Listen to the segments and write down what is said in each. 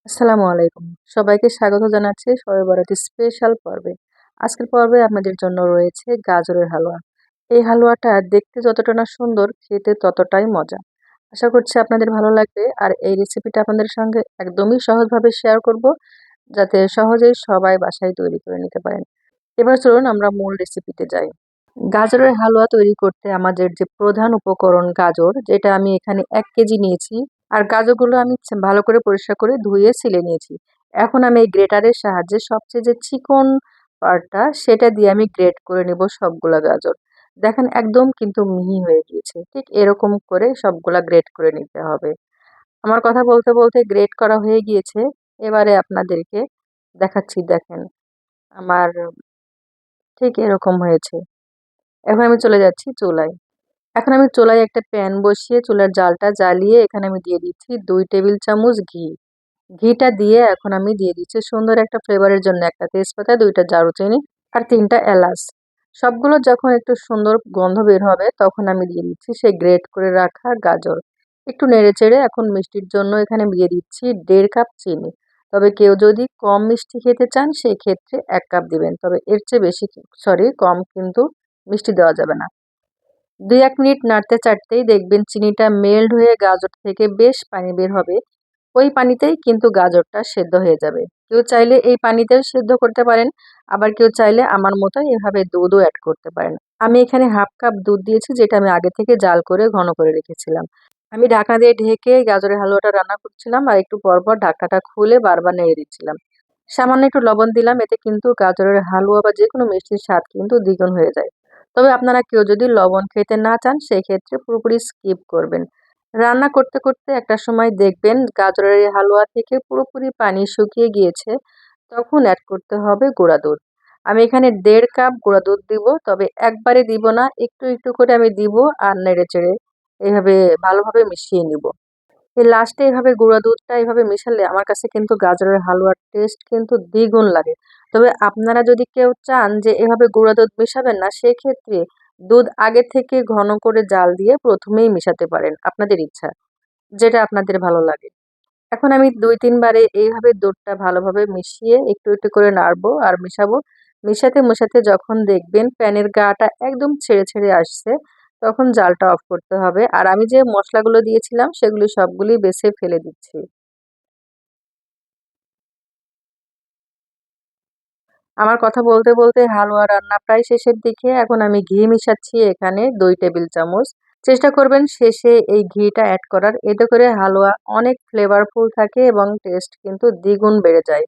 আসসালামু আলাইকুম। সবাইকে স্বাগত জানাচ্ছি শবে বরাতের স্পেশাল পর্বে। আজকের পর্বে আপনাদের জন্য রয়েছে গাজরের হালুয়া। এই হালুয়াটা দেখতে যতটা না সুন্দর, খেতে ততটাই মজা। আশা করছি আপনাদের ভালো লাগবে। আর এই রেসিপিটা আপনাদের সঙ্গে একদমই সহজভাবে শেয়ার করব, যাতে সহজেই সবাই বাসায় তৈরি করে নিতে পারেন। এবার চলুন আমরা মূল রেসিপিতে যাই। গাজরের হালুয়া তৈরি করতে আমাদের যে প্রধান উপকরণ গাজর, যেটা আমি এখানে ১ কেজি নিয়েছি। আর গাজরগুলো আমি ভালো করে পরিষ্কার করে ধুয়ে ছিলে নিয়েছি। এখন আমি এই গ্রেটারের সাহায্যে সবচেয়ে যে চিকন পার্টটা সেটা দিয়ে আমি গ্রেট করে নেব সবগুলা গাজর। দেখেন একদম কিন্তু মিহি হয়ে গিয়েছে। ঠিক এরকম করে সবগুলা গ্রেট করে নিতে হবে। আমার কথা বলতে বলতে গ্রেট করা হয়ে গিয়েছে। এবারে আপনাদেরকে দেখাচ্ছি, দেখেন আমার ঠিক এরকম হয়েছে। এখন আমি চলে যাচ্ছি চুলায়। এখন আমি চুলায় একটা প্যান বসিয়ে চুলার জালটা জ্বালিয়ে এখানে আমি দিয়ে দিচ্ছি ২ টেবিল চামচ ঘি। ঘিটা দিয়ে এখন আমি দিয়ে দিচ্ছি সুন্দর একটা ফ্লেভারের জন্য একটা তেজপাতা, ২টা দারুচিনি আর ৩টা এলাচ। সবগুলো যখন একটু সুন্দর গন্ধ বের হবে তখন আমি দিয়ে দিচ্ছি সেই গ্রেট করে রাখা গাজর। একটু নেড়েচেড়ে এখন মিষ্টির জন্য এখানে দিয়ে দিচ্ছি ১.৫ কাপ চিনি। তবে কেউ যদি কম মিষ্টি খেতে চান সেই ক্ষেত্রে ১ কাপ দিবেন। তবে এর চেয়ে বেশি কম কিন্তু মিষ্টি দেওয়া যাবে না। ২-১ মিনিট নাড়তে চাড়তেই দেখবেন চিনিটা মেল্ট হয়ে গাজর থেকে বেশ পানি বের হবে। ওই পানিতেই কিন্তু গাজরটা সেদ্ধ হয়ে যাবে। কেউ চাইলে এই পানিতেও সেদ্ধ করতে পারেন, আবার কেউ চাইলে আমার মতো এভাবে দুধও অ্যাড করতে পারেন। আমি এখানে 1/2 কাপ দুধ দিয়েছি, যেটা আমি আগে থেকে জাল করে ঘন করে রেখেছিলাম। আমি ঢাকনা দিয়ে ঢেকে গাজরের হালুয়াটা রান্না করছিলাম আর একটু পরপর ঢাকনাটা খুলে বারবার নেড়ে দিচ্ছিলাম। সামান্য একটু লবণ দিলাম, এতে কিন্তু গাজরের হালুয়া বা যেকোনো মিষ্টির স্বাদ কিন্তু দ্বিগুণ হয়ে যায়। তবে আপনারা কেউ যদি লবণ খেতে না চান সেই ক্ষেত্রে পুরোপুরি স্কিপ করবেন। রান্না করতে করতে একটা সময় দেখবেন গাজরের এই হালুয়া থেকে পুরোপুরি পানি শুকিয়ে গিয়েছে, তখন অ্যাড করতে হবে গুঁড়া দুধ। আমি এখানে ১.৫ কাপ গুঁড়া দুধ দিব, তবে একবারে দিব না, একটু একটু করে আমি দিব আর নেড়েচেড়ে এভাবে ভালোভাবে মিশিয়ে নিব। এই লাস্টে এভাবে গুঁড়া দুধটা এভাবে মিশালে আমার কাছে কিন্তু গাজরের হালুয়ার টেস্ট কিন্তু দ্বিগুণ লাগে। তবে আপনারা যদি কেউ চান যে এভাবে গুঁড়া দুধ মেশাবেন না, সেক্ষেত্রে দুধ আগে থেকে ঘন করে জাল দিয়ে প্রথমেই মেশাতে পারেন, আপনাদের ইচ্ছা, যেটা আপনাদের ভালো লাগে। এখন আমি ২-৩ বারে এইভাবে দুধটা ভালোভাবে মিশিয়ে একটু একটু করে নাড়বো আর মেশাবো। মেশাতে মেশাতে যখন দেখবেন প্যানের গাটা একদম ছেড়ে ছেড়ে আসছে, তখন জালটা অফ করতে হবে। আর আমি যে মশলাগুলো দিয়েছিলাম সেগুলি সবগুলি বেছে ফেলে দিচ্ছি। আমার কথা বলতে বলতে হালুয়া রান্না প্রায় শেষের দিকে। এখন আমি ঘি মিশাচ্ছি এখানে ২ টেবিল চামচ। চেষ্টা করবেন শেষে এই ঘিটা অ্যাড করার, এতে করে হালুয়া অনেক ফ্লেভারফুল থাকে এবং টেস্ট কিন্তু দ্বিগুণ বেড়ে যায়।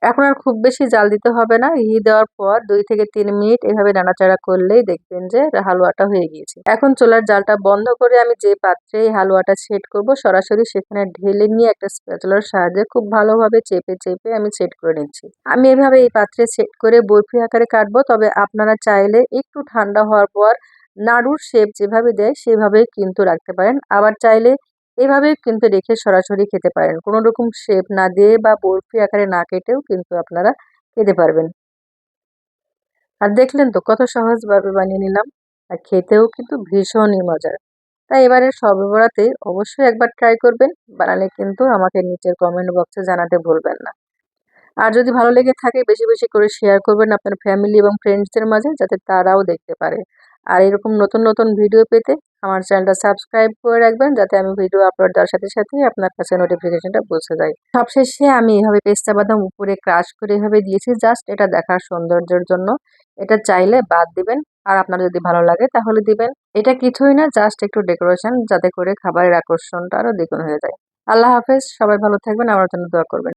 এখন আর খুব বেশি জাল দিতে হবে না। ঘি দেওয়ার পর ২ থেকে ৩ মিনিট এভাবে নাড়াচাড়া করলেই দেখবেন যে হালুয়াটা হয়ে গিয়েছে। এখন চুলার জালটা বন্ধ করে আমি যে পাত্রে এই হালুয়াটা সেট করব, সরাসরি সেখানে ঢেলে নিয়ে একটা স্প্যাচুলার সাহায্যে খুব ভালোভাবে চেপে চেপে আমি সেট করে নিচ্ছি। আমি এভাবে এই পাত্রে সেট করে বরফি আকারে কাটবো, তবে আপনারা চাইলে একটু ঠান্ডা হওয়ার পর নাড়ুর শেপ যেভাবে দেয় সেভাবেই কিন্তু রাখতে পারেন। আবার চাইলে এভাবে কিন্তু রেখে সরাসরি খেতে পারেন। কোনো রকম শেপ না দিয়ে বা বরফি আকারে না কেটেও কিন্তু আপনারা খেতে পারবেন। আর দেখলেন তো কত সহজভাবে বানিয়ে নিলাম। আর খেতেও কিন্তু ভীষণই মজার। তাই এবারের শবে বরাতে অবশ্যই একবার ট্রাই করবেন। বানালে কিন্তু আমাকে নিচের কমেন্ট বক্সে জানাতে ভুলবেন না। আর যদি ভালো লেগে থাকে বেশি বেশি করে শেয়ার করবেন আপনার ফ্যামিলি এবং ফ্রেন্ডসদের মাঝে, যাতে তারাও দেখতে পারে। আর এরকম নতুন নতুন ভিডিও পেতে আমার চ্যানেলটা সাবস্ক্রাইব করে রাখবেন, যাতে আমি ভিডিও আপলোড দেওয়ার সাথে সাথেই আপনার কাছে নোটিফিকেশনটা পৌঁছে যায়। সবশেষে আমি এভাবে পেস্তা বাদাম উপরে ক্রাশ করে এভাবে দিয়েছি, জাস্ট এটা দেখার সৌন্দর্যের জন্য। এটা চাইলে বাদ দিবেন, আর আপনার যদি ভালো লাগে তাহলে দিবেন। এটা কিছুই না, জাস্ট একটু ডেকোরেশন, যাতে করে খাবারের আকর্ষণটা আরো দ্বিগুণ হয়ে যায়। আল্লাহ হাফেজ, সবাই ভালো থাকবেন, আমার জন্য দোয়া করবেন।